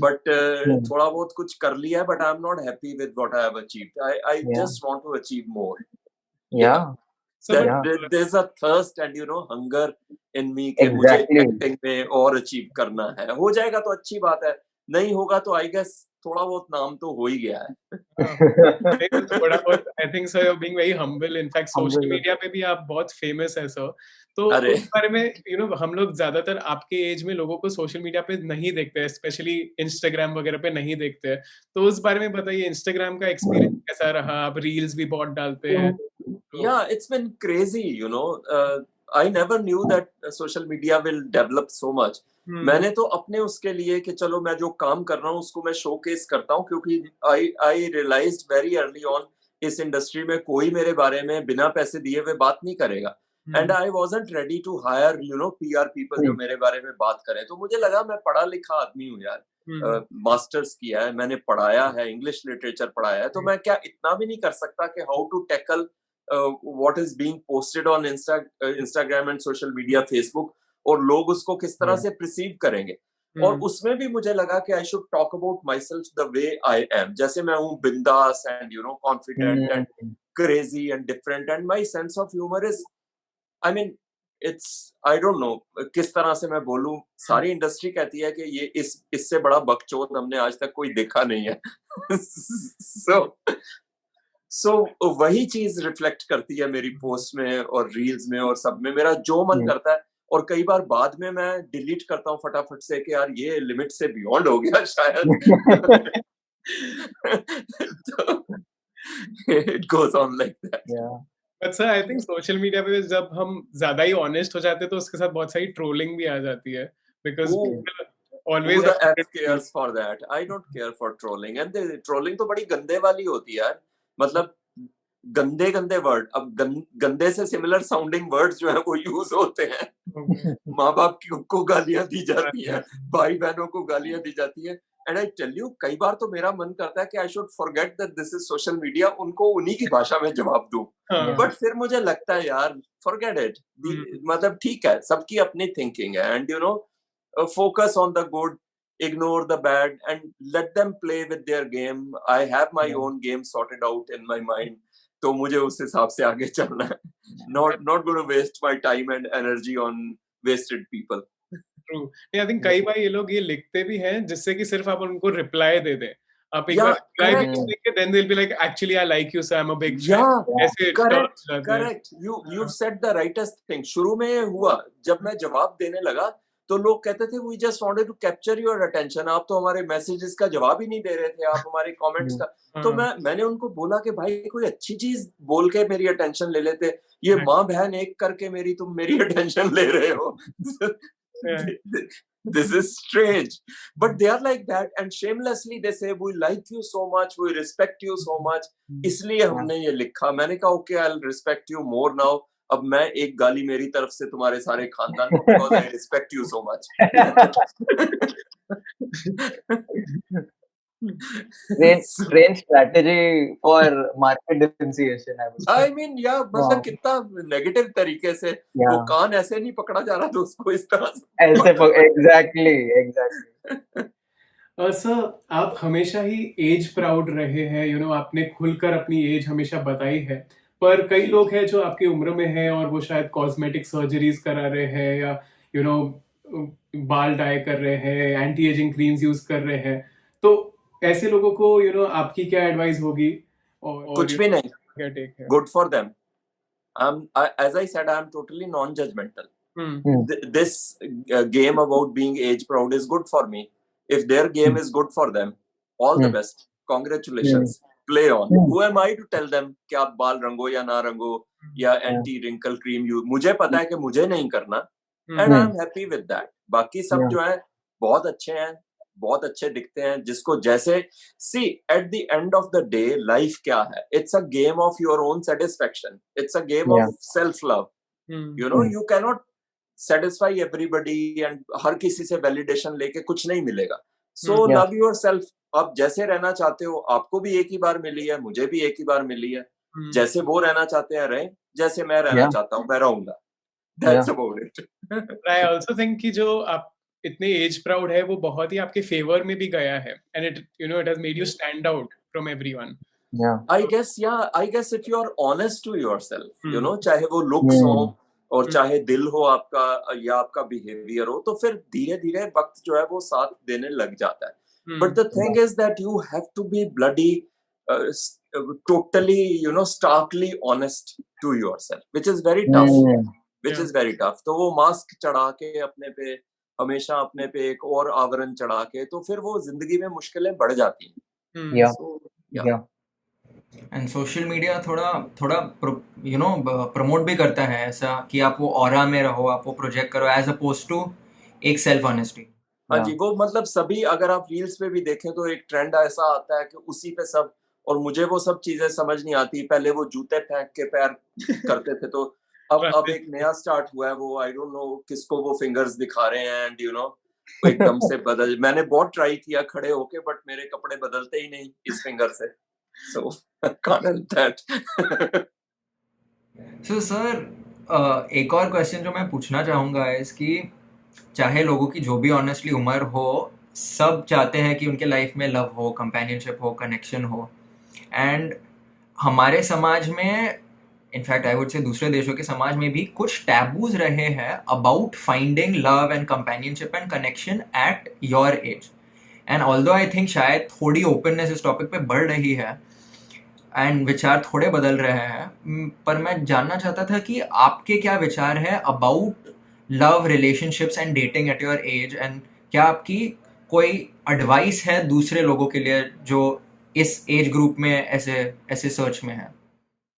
but thoda bahut kuch kar liya hai, but I'm not happy with what I have achieved. I just want to achieve more. Yeah. So There's a thirst and you know hunger in me कि मुझे acting में और achieve करना है। हो जाएगा तो अच्छी बात है, नहीं होगा तो आई गेस थोड़ा बहुत नाम तो हो ही गया है। थोड़ा बहुत I think sir you are being very humble. In fact social media पे भी आप बहुत फेमस है सर। तो उस बारे में हम लोग ज्यादातर आपके एज में लोगों को सोशल मीडिया पे नहीं देखते हैं, स्पेशली इंस्टाग्राम वगैरह पे नहीं देखते हैं। तो उस बारे में बताइए, इंस्टाग्राम का एक्सपीरियंस कैसा रहा? आप रील्स भी बहुत डालते हैं। Yeah, it's been crazy, you know. I never knew that social media will develop so much. मैंने तो अपने उसके लिए कि चलो मैं जो काम कर रहा हूँ उसको मैं शोकेस करता हूँ, क्योंकि I realized very early on इस इंडस्ट्री में कोई मेरे बारे में बिना पैसे दिए हुए बात नहीं करेगा। And I wasn't ready to hire you know PR people जो मेरे बारे में बात करें। तो मुझे लगा मैं पढ़ा लिखा आदमी हूँ यार, मास्टर्स किया है मैंने, पढ़ाया है, इंग्लिश लिटरेचर पढ़ाया है, तो मैं क्या इतना भी नहीं कर सकता कि how to tackle what is being posted on Instagram and social media, Facebook, और लोग उसको किस तरह से perceive करेंगे। और उसमें भी मुझे लगा कि I should talk about myself the way I am, जैसे मैं हूँ, बिंदास and you know confident and crazy and different, and my sense of humor is, I mean, it's I don't know किस तरह से मैं बोलूँ। सारी इंडस्ट्री कहती है कि ये इससे बड़ा बकचोद हमने आज तक कोई देखा नहीं है। So वही चीज रिफ्लेक्ट करती है मेरी पोस्ट में और रील्स में और सब में, मेरा जो मन करता है। और कई बार बाद में मैं डिलीट करता हूँ फटाफट से कि यार ये लिमिट से बियॉन्ड हो गया शायद। It goes on like that. Yeah. But sir I think social media पे जब हम ज्यादा ही ऑनेस्ट हो जाते हैं तो उसके साथ बहुत सारी ट्रोलिंग भी आ जाती है because Who who always the F cares for that? I don't care for trolling. And the trolling तो बड़ी गंदे वाली होती है यार. मतलब गंदे गंदे वर्ड, अब गंदे से सिमिलर साउंडिंग वर्ड्स जो है वो यूज होते हैं. माँ बाप को गालियां दी जाती हैं, भाई बहनों को गालियां दी जाती हैं. एंड आई टेल यू, कई बार तो मेरा मन करता है कि I should forget that this is social media, उनको उन्हीं की भाषा में जवाब दूं. बट फिर मुझे लगता है यार फॉरगेट इट. मतलब ठीक है, सबकी अपनी थिंकिंग है. And you no, focus on the good, ignore the bad, and let them play with their game. I have my own game sorted out in my mind. तो मुझे उस हिसाब से आगे चलना है. Not going to waste my time and energy on wasted people. True. I think कई बार ये लोग ये लिखते भी हैं जिससे कि सिर्फ आप उनको रिप्लाई दे दें. आप एक बार रिप्लाई भी कर देंगे, then they'll be like, actually I like you, so I'm a big fan. ऐसे Correct. You've said the rightest thing. शुरू में ये हुआ, जब मैं जवाब देने लगा तो लोग कहते थे we just wanted to capture your attention. आप तो हमारे मैसेजेस का जवाब ही नहीं दे रहे थे, आप हमारे कमेंट्स का. तो मैंने उनको बोला कि भाई कोई अच्छी चीज बोल के मेरी अटेंशन ले लेते. ये माँ बहन एक करके तुम मेरी अटेंशन ले रहे हो. This is strange, but they are like that, and shamelessly they say we like you so much, we respect you so much. इसलिए हमने ये लिखा. मैंने कहा okay, I'll respect you more now. अब मैं एक गाली मेरी तरफ से तुम्हारे सारे खानदान को, because I respect you so much. Strange strategy for market differentiation, I would say. I mean, yeah, मतलब कितना नेगेटिव तरीके से वो कान ऐसे नहीं पकड़ा जा रहा था उसको इस तरह से. ऐसे exactly. सर, आप हमेशा ही एज प्राउड रहे हैं. यू नो, आपने खुलकर अपनी एज हमेशा बताई है. पर कई लोग हैं जो आपकी उम्र में हैं और वो शायद कॉस्मेटिक सर्जरीज करा रहे हैं या यू नो बाल डाई कर रहे हैं, एंटी एजिंग क्रीम्स यूज कर रहे हैं. तो ऐसे लोगों को यू नो आपकी क्या एडवाइस होगी? और कुछ भी नहीं. क्या टेक है? Good for them. As I said, I'm totally non-judgmental. This game about being age proud is good for me. If their game is good for them, all the best. Congratulations. Play on. Who am I to tell them कि आप बाल रंगो या ना रंगो या anti wrinkle cream use? मुझे पता है कि मुझे नहीं करना, and I'm happy with that. बाकी सब जो है बहुत अच्छे हैं, बहुत अच्छे दिखते हैं. जिसको जैसे see at the end of the day, life क्या है? It's a game of your own satisfaction. It's a game of self love. You know, you cannot satisfy everybody and हर किसी से validation लेके कुछ नहीं मिलेगा. So love yourself. आप जैसे रहना चाहते हो, आपको भी एक ही बार मिली है, मुझे भी एक ही बार मिली है. जैसे वो रहना चाहते हैं रहें, जैसे मैं रहना चाहता हूँ मैं रहूंगा. That's about it. I also think कि जो आप इतने एज प्राउड है वो बहुत ही आपके फेवर में भी गया है, and it has made you stand out from everyone. I guess if you are honest to yourself, you know, चाहे वो looks हो और चाहे दिल हो आपका या आपका बिहेवियर हो, तो फिर धीरे धीरे वक्त जो है वो साथ देने लग जाता है. But the thing is that you have to be bloody, totally, you know, starkly honest to yourself, which is very tough. Is very tough. तो वो मास्क चढ़ा के अपने पे, हमेशा अपने पे एक और आवरण चढ़ा के, तो फिर वो जिंदगी में मुश्किलें बढ़ जाती हैं. एंड सोशल मीडिया थोड़ा यू नो प्रमोट भी करता है ऐसा कि आप वो ऑरा में रहो, आप वो प्रोजेक्ट करो, एज अपोज टू एक सेल्फ ऑनेस्टी. हाँ जी, वो मतलब सभी, अगर आप रील्स पे भी देखें तो एक ट्रेंड ऐसा आता है कि उसी पे सब, और मुझे वो सब चीजें समझ नहीं आती. पहले वो जूते फेंक के पैर करते थे, तो अब एक नया स्टार्ट हुआ है, वो आई डोंट नो किसको वो फिंगर्स दिखा रहे हैं, एंड यू नो एकदम से बदल. मैंने बहुत ट्राई किया खड़े होके, बट मेरे कपड़े बदलते ही नहीं इस फिंगर से. So I can't help that. So sir, एक और क्वेश्चन जो मैं पूछना चाहूँगा है कि चाहे लोगों की जो भी ऑनेस्टली उम्र हो, सब चाहते हैं कि उनके लाइफ में लव हो, कंपेनियनशिप हो, कनेक्शन हो. एंड हमारे समाज में, इनफैक्ट आई वुड से दूसरे देशों के समाज में भी कुछ टैबूज रहे हैं about finding love and companionship and connection at your age. And although I think शायद थोड़ी ओपननेस इस टॉपिक पे बढ़ रही है एंड विचार थोड़े बदल रहे हैं, पर मैं जानना चाहता था कि आपके क्या विचार है about love, relationships and dating at your age. And क्या आपकी कोई एडवाइस है दूसरे लोगों के लिए जो इस एज ग्रुप में ऐसे ऐसे सर्च में है?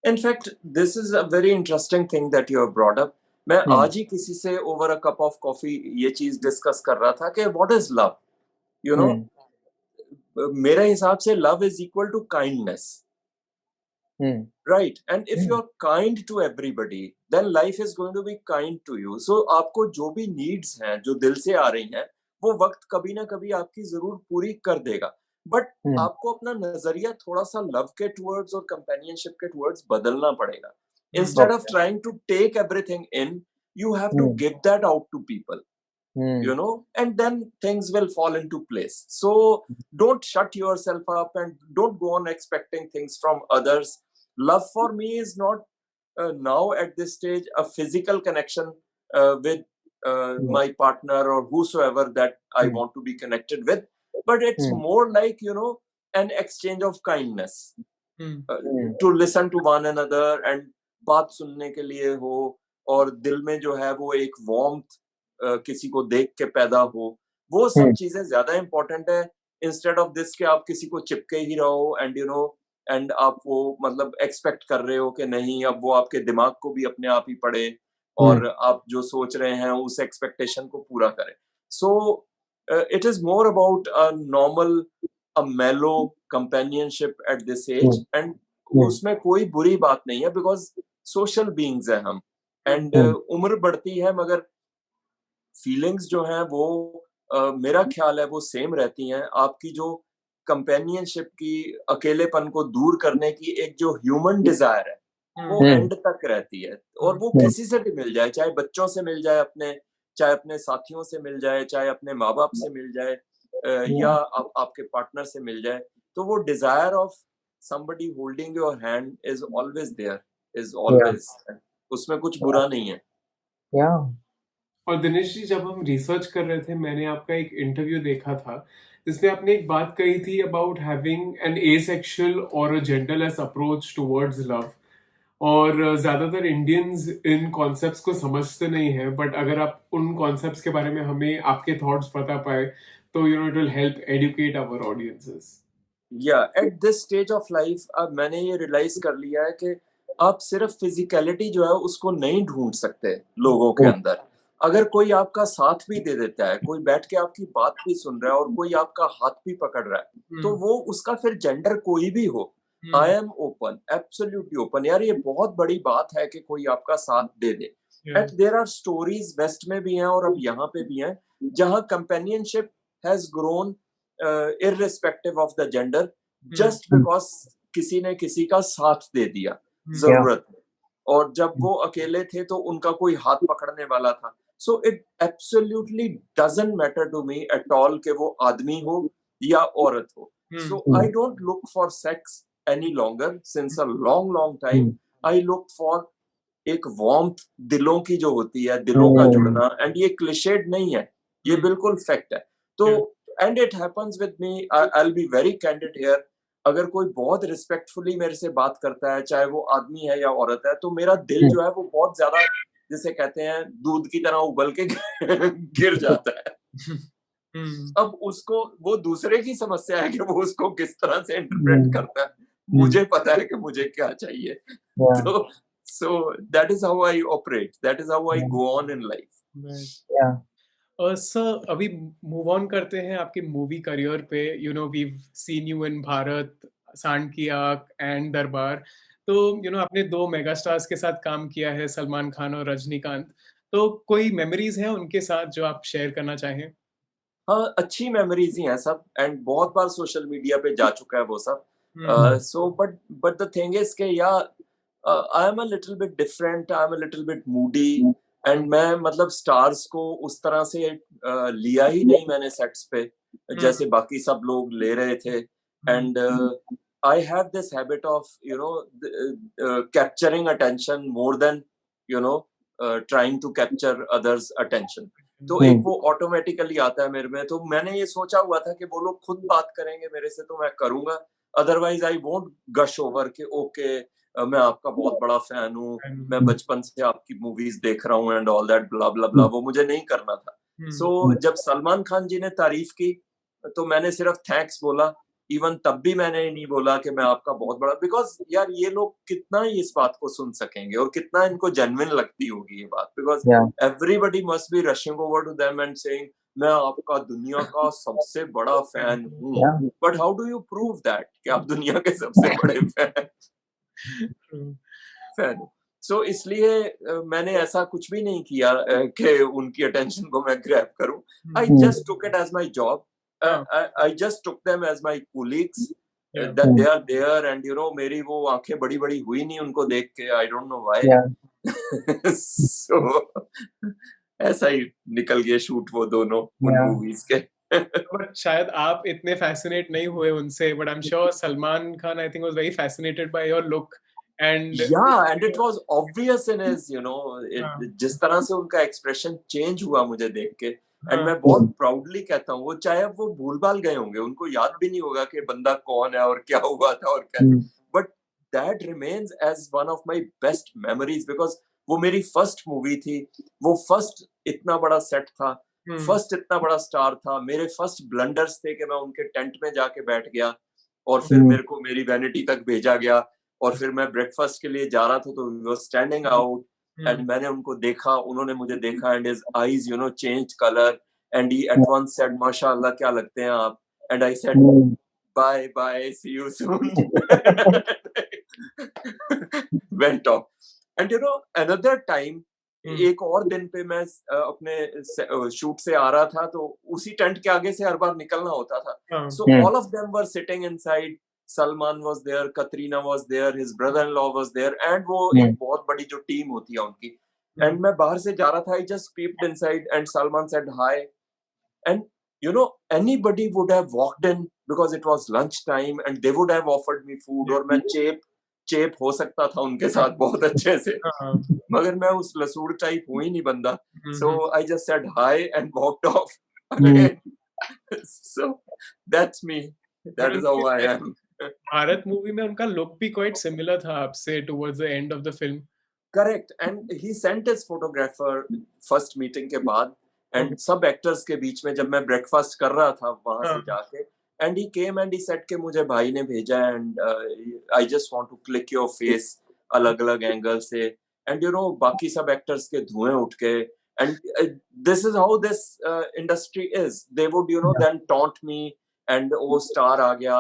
In fact, this is a very interesting thing that you have brought up. मैं आज ही किसी से over a cup of coffee ये चीज डिस्कस कर रहा था कि what is love? You know, मेरे हिसाब से love is equal to kindness. Right. And if you are kind to everybody, then life is going to be kind to you. So आपको जो भी needs हैं, जो दिल से आ रही हैं, वो वक्त कभी ना कभी आपकी जरूर पूरी कर देगा. बट आपको अपना नजरिया थोड़ा सा लव के टुवर्ड्स और कंपेनियनशिप के टुवर्ड्स बदलना पड़ेगा. Instead of trying to take everything in, you have to give that out to people. You know, and then things will fall into place. So don't shut yourself up and don't go on expecting things from others. Love for me is not now at this stage a physical connection with my partner or whosoever that I want to be connected with, but it's more like, you know, an exchange of kindness. To listen to one another and बात सुनने के लिए हो, और दिल में जो है वो एक warmth किसी को देख के पैदा हो, वो सब चीजें ज्यादा इंपॉर्टेंट है, इंस्टेड ऑफ दिस कि आप किसी को चिपके ही रहो एंड यू नो, एंड आप वो मतलब एक्सपेक्ट कर रहे हो कि नहीं अब वो आपके दिमाग को भी अपने आप ही पढ़े और आप जो सोच रहे हैं उस एक्सपेक्टेशन को पूरा करें. So it is more about a normal a mellow companionship at this age, and उसमें कोई बुरी बात नहीं है बिकॉज सोशल बीइंग्स हैं हम, एंड उम्र बढ़ती है मगर फीलिंग्स जो हैं वो मेरा ख्याल है वो सेम रहती हैं. आपकी जो कंपेनियनशिप की अकेलेपन को दूर करने की एक जो ह्यूमन डिजायर है वो एंड तक रहती है, और वो किसी से भी मिल जाए, चाहे बच्चों से मिल जाए अपने, चाहे अपने साथियों से मिल जाए, चाहे अपने माँ बाप से मिल जाए, या आपके पार्टनर से मिल जाए, तो वो desire of somebody holding your hand is always there, is always, उसमें कुछ बुरा नहीं है. और दिनेश जी, जब हम रिसर्च कर रहे थे, मैंने आपका एक इंटरव्यू देखा था जिसमें आपने एक बात कही थी अबाउट हैविंग एन एसेक्सुअल और अ जेंडरलेस अप्रोच टुवर्ड्स लव. और ज्यादातर इंडियंस इन कॉन्सेप्ट्स को समझते नहीं है, बट अगर आप उन कॉन्सेप्ट्स के बारे में हमें आपके थॉट्स बता पाए तो you know it will help educate our audiences. At this stage of life अब मैंने ये रियलाइज कर लिया है कि आप सिर्फ फिजिकलिटी जो है उसको नहीं ढूंढ सकते लोगों के अंदर. अगर कोई आपका साथ भी दे देता है, कोई बैठ के आपकी बात भी सुन रहा है और कोई आपका हाथ भी पकड़ रहा है, तो वो उसका फिर जेंडर कोई भी हो, I am open, absolutely open. यार ये बहुत बड़ी बात है कि कोई आपका साथ दे दे. And there are stories west में भी हैं और अब यहाँ पे भी हैं जहाँ companionship has grown irrespective of the gender, just because किसी ने किसी का साथ दे दिया जरूरत में, और जब वो अकेले थे तो उनका कोई हाथ पकड़ने वाला था. So it absolutely doesn't matter to me at all कि वो आदमी हो या औरत हो. So I don't look for sex any longer. Since a long time I look for एक warmth दिलों की जो होती है, दिलों का जुड़ना, and ये क्लिशेड नहीं है, ये बिल्कुल फैक्ट है. तो and it happens with me, I'll be very candid here, अगर कोई बहुत रिस्पेक्टफुली मेरे से बात करता है, चाहे वो आदमी है या औरत है, तो मेरा दिल जो है वो बहुत ज्यादा, जिसे कहते हैं, दूध की तरह उबल के गिर जाता है. अब उसको, वो दूसरे की समस्या है कि वो उसको किस तरह से इंटरप्रेट करता है. मुझे पता है कि मुझे क्या चाहिए. तो so that is how I operate, that is how I go on in life. Sir, अभी मूव ऑन करते हैं आपके मूवी करियर पे. You know we've seen you in Bharat, सांड की आंख एंड दरबार. तो यू नो आपने 2 मेगा स्टार्स के साथ काम किया है, सलमान खान और रजनीकांत. तो कोई मेमोरीज हैं उनके साथ जो आप शेयर करना चाहें? हाँ, अच्छी मेमोरीज ही हैं सब, एंड बहुत बार सोशल मीडिया पे जा चुका है वो सब. So but the thing is के या I am a little bit different, I am a little bit Moody, and मैं मतलब स्टार्स को उस तरह से लिया ही नहीं मैंने सेट्स पे जैसे बाकी सब लोग ले रहे थे. And I have this habit of you know capturing attention more than you know trying to capture others attention. तो एक वो ऑटोमेटिकली आता है मेरे में. तो मैंने ये सोचा हुआ था कि वो लोग खुद बात करेंगे मेरे से तो मैं करूंगा, अदरवाइज आई वोंट गश ओवर के ओके मैं आपका बहुत बड़ा फैन हूँ, मैं बचपन से आपकी मूवीज देख रहा हूँ एंड ऑल दैट ब्ला ब्ला ब्ला. वो मुझे नहीं करना था. सो जब सलमान खान जी ने तारीफ की तो मैंने सिर्फ थैंक्स बोला, इवन तब भी मैंने नहीं बोला कि मैं आपका बहुत बड़ा, बिकॉज यार ये लोग कितना ही इस बात को सुन सकेंगे और कितना इनको जेन्युइन लगती होगी ये बात, because Yeah. Everybody must be rushing over to them and saying मैं आपका दुनिया का सबसे बड़ा फैन हूँ, Yeah. But how do you prove that कि आप दुनिया के सबसे बड़े फैन हो? सो इसलिए मैंने ऐसा कुछ भी नहीं किया कि उनकी अटेंशन को मैं ग्रैब करूं. I just took it as my job. I just took them as my colleagues, that they are there, and you know मेरी वो आंखें बड़ी बड़ी हुई नहीं उनको देख के. I don't know why. Yeah. So ऐसा ही निकल गए शूट वो दोनों उन Yeah. मूवीज के. बट शायद आप इतने fascinate नहीं हुए उनसे, but I'm sure Salman Khan I think was very fascinated by your look and Yeah, and it was obvious in his, you know, हाँ. जिस तरह से उनका एक्सप्रेशन चेंज हुआ मुझे देख के. एंड हाँ. मैं बहुत प्राउडली कहता हूँ, वो चाहे अब वो भूल भाल गए होंगे, उनको याद भी नहीं होगा कि बंदा कौन है और क्या हुआ था और कैसे, but that remains as one of my best memories, because वो मेरी फर्स्ट मूवी थी, वो फर्स्ट इतना बड़ा सेट था, फर्स्ट इतना बड़ा स्टार था, मेरे फर्स्ट ब्लंडर्स थे कि मैं उनके टेंट में जाके बैठ गया और फिर मेरे को मेरी वैनिटी तक भेजा गया और फिर मैं ब्रेकफास्ट के लिए जा रहा था तो we were standing out and मैंने उनको देखा, उन्होंने मुझे देखा and his eyes you know change colour and he at once said माशाल्लाह क्या लगते हैं आप, and I said bye bye see you soon, went off. And you know another time, एक और दिन पे मैं अपने शूट से आ रहा था तो उसी टेंट के आगे से हर बार निकलना होता था. So all of them were sitting inside. Salman was there, Katrina was there, his brother-in-law was there, and वो एक बहुत बड़ी जो टीम होती है उनकी. And मैं बाहर से जा रहा था, I just peeped inside, and Salman said hi, and you know anybody would have walked in because it was lunch time, and they would have offered me food, और मैं चेप हो सकता था उनके साथ बहुत अच्छे से, मगर मैं उस लसूड़ टाइप हूँ ही नहीं बंदा. So I just said hi and walked off again. So that's me. That is how I am. Bharat movie में उनका लुक भी क्वाइट सिमिलर था आपसे towards the end of the film. Correct. And he sent his photographer first meeting के बाद, and सब actors के बीच में जब मैं ब्रेकफास्ट कर रहा था वहां से जाके, and he came and he said के मुझे भाई ने भेजा and I just want to click your face अलग अलग एंगल से, एंड यू नो बाकी सब एक्टर्स के धुएं उठ के, and this is how this industry is. They would you know then taunt me and वो स्टार आ गया,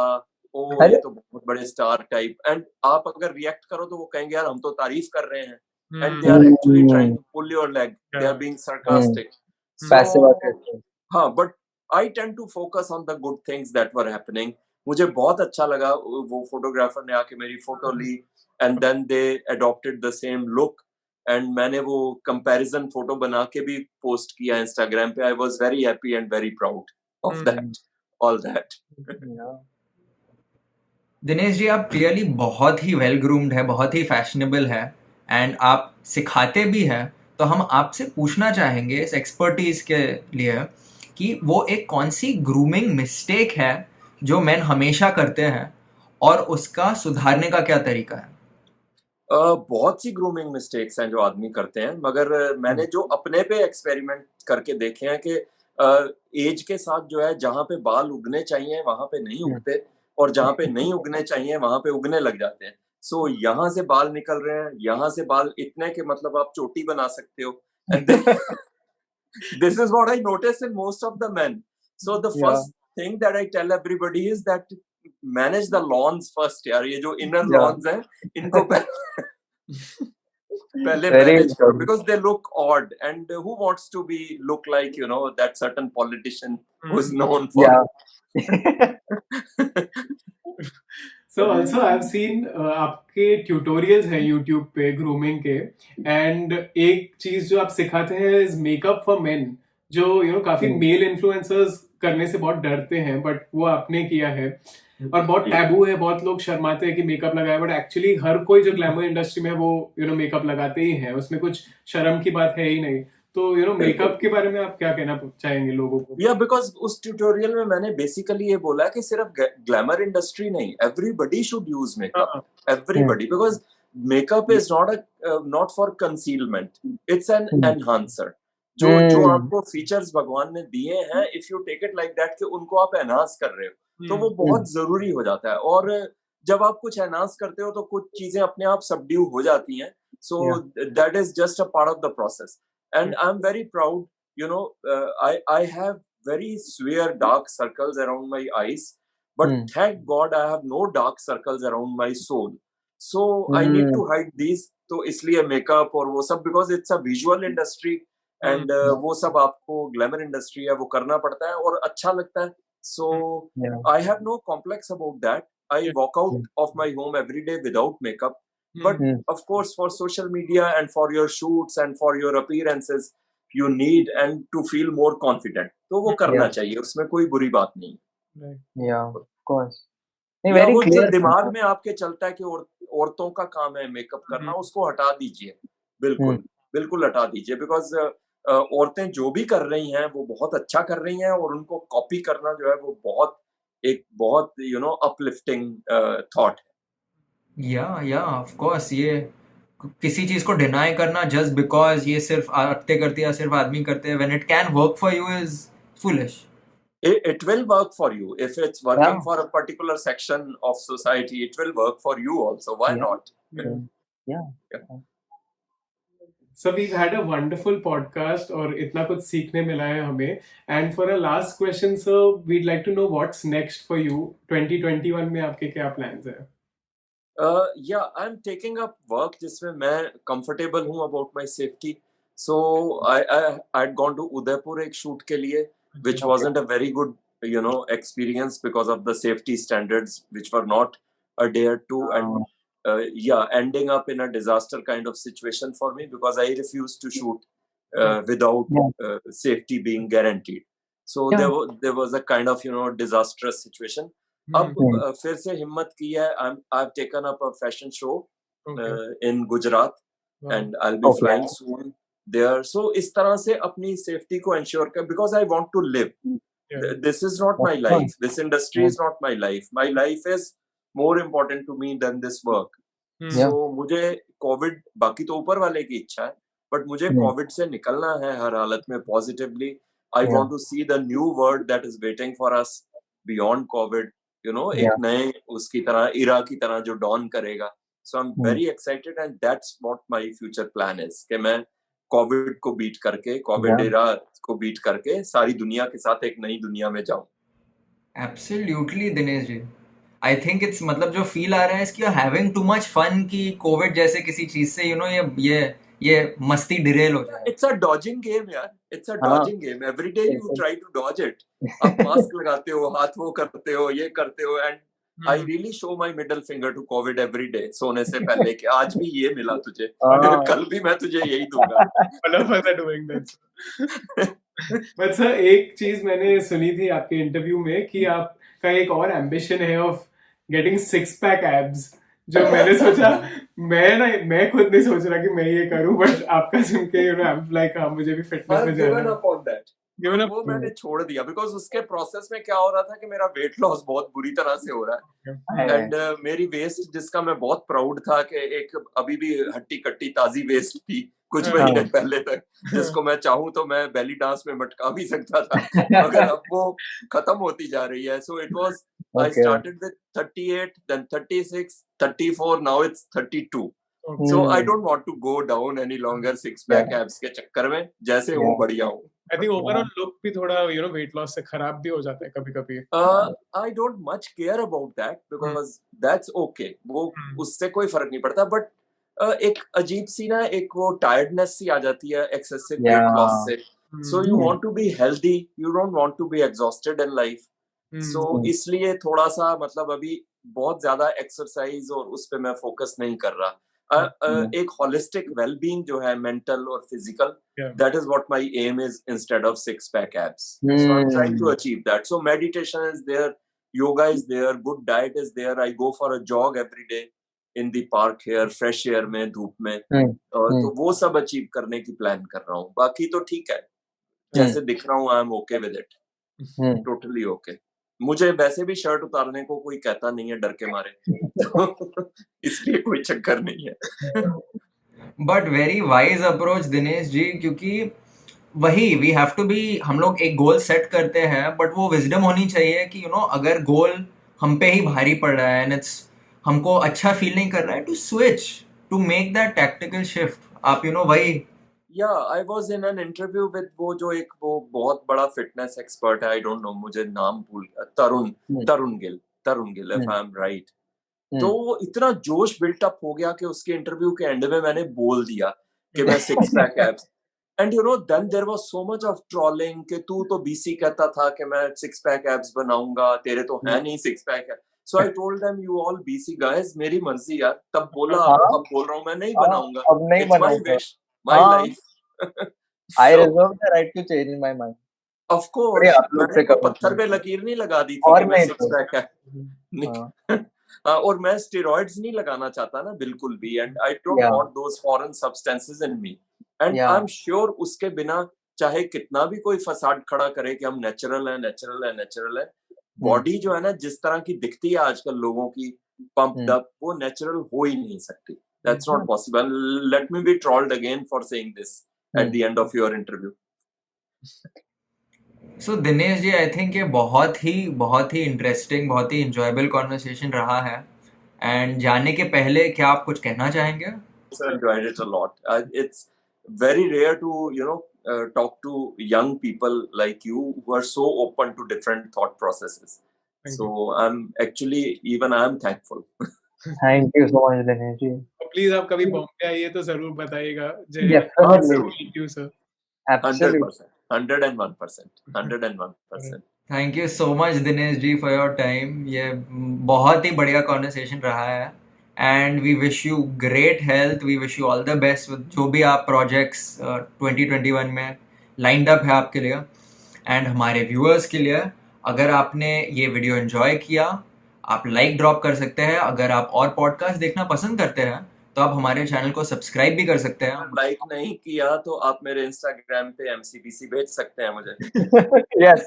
ओ ये तो बहुत बड़े स्टार टाइप, एंड आप अगर रिएक्ट करो तो वो कहेंगे यार हम तो तारीफ कर रहे हैं, and they are actually trying to pull your leg, they are being sarcastic. Passive aggressive. हाँ, but I tend to focus on the good things that were happening. मुझे बहुत अच्छा लगा वो फोटोग्राफर ने आके मेरी फोटो ली and then they adopted the same look, and मैंने वो कंपैरिजन फोटो बना के भी पोस्ट किया इंस्टाग्राम पे. I was very happy and very proud of that, all that. Dinesh ji, आप क्लियरली बहुत ही वेल ग्रूम्ड है, बहुत ही फैशनेबल है एंड आप सिखाते भी हैं. तो हम आपसे पूछना चाहेंगे इस एक्सपर्टीज के लिए कि वो एक कौन सी ग्रूमिंग मिस्टेक है जो मेन हमेशा करते हैं और उसका सुधारने का क्या तरीका है? बहुत सी ग्रूमिंग मिस्टेक्स हैं जो आदमी करते हैं, मगर मैंने जो अपने पे एक्सपेरिमेंट करके देखे हैं कि एज के साथ जो है जहाँ पे बाल उगने चाहिए वहां पे नहीं उगते, और जहाँ पे नहीं उगने चाहिए वहां पे उगने लग जाते हैं. सो यहाँ से बाल निकल रहे हैं, यहाँ से बाल इतने के मतलब आप चोटी बना सकते हो. And this is what I notice in most of the men. So the first thing that I tell everybody is that manage the lawns first. यार ये जो इनर लॉन्स हैं इनको पहले मैनेज करो, because they look odd, and who wants to be look like you know that certain politician who's known for So also I've seen आपके tutorials हैं YouTube पे ग्रूमिंग के, एंड एक चीज जो आप सिखाते हैं इज मेकअप फॉर मेन, जो यू नो काफी मेल इन्फ्लुएंसर्स करने से बहुत डरते हैं, बट वो आपने किया है और बहुत टैबू है. बहुत लोग शर्माते हैं कि मेकअप लगाए, बट एक्चुअली हर कोई जो ग्लैमर इंडस्ट्री में है वो यू नो मेकअप लगाते ही है, उसमें कुछ शर्म की बात है ही नहीं. तो यू नो मेकअप के बारे में आप क्या कहना चाहेंगे लोगों को? या बिकॉज उस ट्यूटोरियल में मैंने बेसिकली ये बोला कि सिर्फ ग्लैमर इंडस्ट्री नहीं, everybody should use makeup, everybody, because makeup is not for concealment, it's an enhancer. जो आपको फीचर्स भगवान ने दिए हैं, if you take it like that कि उनको आप एनहांस कर रहे हो, तो वो बहुत जरूरी हो जाता है। और जब आप कुछ एनहांस करते हो तो कुछ चीजें अपने आप सबड्यू हो जाती हैं। So that is just a part of the process and I am very proud, you know, I have very severe dark circles around my eyes, but thank God I have no dark circles around my soul. So I need to hide these. तो इसलिए makeup और वो सब, because it's a visual industry and वो सब आपको glamour industry है, वो करना पड़ता है और अच्छा लगता है. So I have no complex about that. I walk out of my home every day without makeup. But of course, for social media and for your shoots and for your appearances, you need and to feel more confident. तो वो करना चाहिए, उसमें कोई बुरी बात नहीं. Yeah, of course. या Very वो जो clear. दिमाग में आपके चलता है कि औरतों का काम है मेकअप करना, उसको हटा दीजिए. बिल्कुल बिल्कुल हटा दीजिए. बिकॉज औरतें जो भी कर रही हैं वो बहुत अच्छा कर रही हैं, और उनको कॉपी करना जो है वो बहुत यू नो अपलिफ्टिंग थॉट है. या ऑफ कोर्स, ये किसी चीज को डिनाई करना जस्ट बिकॉज ये सिर्फ औरतें करती है या सिर्फ आदमी करते हैं, when it can work for you is foolish. It will work for you if it's working for a particular section of society. It will work for you also. Why not? Yeah. So we've had a wonderful podcast और इतना कुछ सीखने मिला है हमें. And for a last question, sir, we'd like to know what's next for you. 2021 में आपके क्या plans हैं? Yeah, I'm taking up work जिसमें मैं comfortable हूँ about my safety. So I'd gone to Udaipur एक shoot के लिए, which wasn't a very good, you know, experience because of the safety standards which were not adhered to, and ending up in a disaster kind of situation for me because I refused to shoot without safety being guaranteed. So there was a kind of, you know, disastrous situation. अब फिर से हिम्मत की है. I've taken up a fashion show in Gujarat and I'll be flying soon there. So इस तरह से अपनी safety को ensure कर, because I want to live. This is not my life. This industry is not my life. My life is more important to me than this work. So मुझे COVID, बाकी तो ऊपर वाले की इच्छा है, but मुझे COVID से निकलना है हर हालत में positively. I want to see the new world that is waiting for us beyond COVID. You know, एक नए उसकी तरह इरा की तरह जो dawn करेगा. So I'm very excited and that's what my future plan is. कि मैं COVID को बीट करके, COVID इरा को बीट करके सारी दुनिया के साथ एक नई दुनिया में जाऊं. Absolutely, Dinesh ji. I think it's, मतलब जो फील आ रहा है इसकी, having too much fun कि कोविड जैसे किसी चीज से you know ये मस्ती डिरेल हो जाए. It's a dodging game यार. It's a dodging game. Every day you try to dodge it. आप मास्क लगाते हो, हाथ वो करते हो, ये करते हो, and I really show my middle finger to COVID every day. सोने से पहले कि आज भी ये मिला तुझे, कल भी मैं तुझे यही दूंगा. All of us are doing that. But sir, एक चीज मैंने सुनी थी आपके इंटरव्यू में कि आपका एक और एम्बिशन है ऑफ गेटिंग 6-pack abs, जो मैंने सोचा, मैं खुद नहीं सोच रहा कि मैं ये करूं, बट आपका सुन के you know I am like हाँ मुझे भी फिटनेस में जाना है. वो मैंने छोड़ दिया बिकॉज उसके प्रोसेस में क्या हो रहा था कि मेरा वेट लॉस बहुत बुरी तरह से हो रहा है. एंड मेरी वेस्ट, जिसका मैं बहुत प्राउड था कि एक अभी भी हट्टी कट्टी ताजी वेस्ट थी कुछ महीने पहले तक, जिसको मैं चाहूं तो मैं बेली डांस में मटका भी सकता था, मगर अब वो खत्म होती जा रही है. So it was, I started with 38, then 36, 34, now it's 32. So I don't want to go down any longer 6-pack abs के चक्कर में. जैसे हूँ बढ़िया हूँ. I think overall look भी थोड़ा you know weight loss से खराब भी हो जाता है कभी-कभी. I don't much care about that because that's okay. वो उससे कोई फर्क नहीं पड़ता. But एक अजीब सी ना एक वो टायर्डनेस सी आ जाती है excessive weight loss से. So you want to be healthy. You don't want to be exhausted in life. So इसलिए थोड़ा सा मतलब अभी बहुत ज्यादा एक्सरसाइज और उस पे मैं फोकस नहीं कर रहा. एक होलिस्टिक वेलबीइंग जो है मेंटल और physical, that is what my aim is instead of 6-pack abs. So I'm trying to achieve that. So meditation is there, yoga is there, good diet is there. I go for a jog every day in the park here, fresh air में, धूप में. तो वो सब achieve करने की plan कर रहा हूँ. बाकी तो ठीक है, जैसे दिख रहा हूँ I am okay with it, totally okay. मुझे वैसे भी शर्ट उतारने को कोई कहता नहीं है डर के मारे, तो इसलिए कोई चक्कर नहीं है. But very wise approach Dinesh ji, क्योंकि वही वी हैव टू बी, हम लोग एक गोल सेट करते हैं बट वो विजडम होनी चाहिए कि अगर गोल हम पे ही भारी पड़ रहा है एंड इट्स हमको अच्छा फील नहीं कर रहा है, to switch, to make that tactical shift. आप वही Yeah, I was in an interview with वो बहुत बड़ा फिटनेस एक्सपर्ट है, I don't know, मुझे नाम भूल, तरुण Gill, if I am right. तो वो इतना जोश बिल्ट अप हो गया कि उसके इंटरव्यू के एंड में मैंने बोल दिया कि मैं 6 pack abs, and then there was so much of trolling कि तू तो बीसी कहता था कि मैं 6 पैक एब्स बनाऊंगा, तेरे तो है नहीं 6 पैक है। So I told them, you all BC guys, मेरी मर्जी यार, तब बोला, अब बोल रहा हूं मैं नहीं बनाऊंगा, अब नहीं इट्स माय बनाऊंगा। Wish, my life. I so reserve the right to change my mind. Of बड़े कोर्स आप लोग मैंने से कोई करो। पत्थर पे लकीर नहीं लगा दी थी और कि मैं नहीं 6 तो पैक है। हाँ, हाँ, और मैं स्टेरॉइड्स नहीं लगाना चाहता ना बिल्कुल भी, and I don't yeah, want those foreign substances in me, and I yeah, am sure उसके बिना चाहे कितना भी कोई फसाद खड़ा करे कि हम नेचुरल है, बॉडी जो है ना जिस तरह की दिखती है आजकल लोगों की पंप्ड अप, वो नेचुरल हो ही नहीं सकती। That's not possible. Let me be trolled again for saying this at the end of your interview. So Dinesh ji, I think ये बहुत ही इंटरेस्टिंग, बहुत ही इंजॉयबल कॉन्वर्सेशन रहा है। एंड जाने के पहले क्या आप कुछ कहना चाहेंगे? Enjoyed it a lot. It's very rare to talk to young people like you who are so open to different thought processes. So I'm thankful. thank you so much, Dinesh ji. Please आप कभी बॉम्बे आइए तो जरूर बताइएगा। Definitely, thank you sir. 100%, absolutely. 101%. Thank you so much Dinesh ji for your time. ये बहुत ही बढ़िया कॉन्वर्सेशन रहा है and we wish you great health, we wish you all the best with जो भी आप प्रोजेक्ट्स 2021 में लाइंड अप है आपके लिए। एंड हमारे व्यूअर्स के लिए, अगर आपने ये वीडियो एंजॉय किया, आप लाइक ड्रॉप कर सकते हैं। अगर आप और पॉडकास्ट देखना पसंद करते हैं तो आप हमारे चैनल को सब्सक्राइब भी कर सकते हैं। लाइक नहीं किया तो आप मेरे इंस्टाग्राम पे एमसीबीसी भेज सकते हैं मुझे। Yes,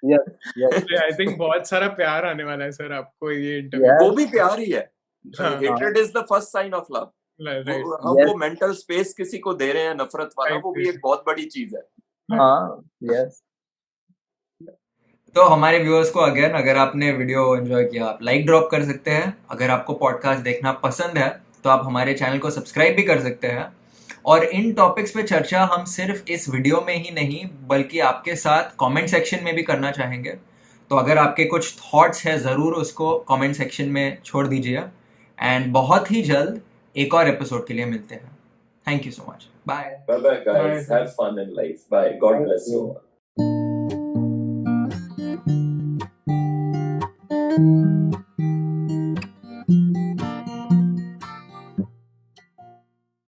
yes. आई थिंक बहुत सारा प्यार आने वाला है सर आपको ये इंटरव्यू। Yes. वो भी प्यार ही है। हाँ। Hatred is the first sign of love. Right. हम Yes. वो मेंटल स्पेस किसी को दे रहे हैं नफरत वाला, Right, वो भी right. एक बहुत बड़ी चीज है। हाँ, yes. तो हमारे व्यूअर्स को अगेन, अगर आपने वीडियो एंजॉय किया, आप लाइक ड्रॉप कर सकते हैं। अगर आपको पॉडकास्ट देखना पसंद है तो आप हमारे चैनल को सब्सक्राइब भी कर सकते हैं। और इन टॉपिक्स पे चर्चा हम सिर्फ इस वीडियो में ही नहीं बल्कि आपके साथ कमेंट सेक्शन में भी करना चाहेंगे। तो अगर आपके कुछ थॉट्स हैं ज़रूर उसको कमेंट सेक्शन में छोड़ दीजिए। एंड बहुत ही जल्द एक और एपिसोड के लिए मिलते हैं। Thank you so much. Bye Bye bye guys. Bye. Have fun in life. Bye. God bless you all.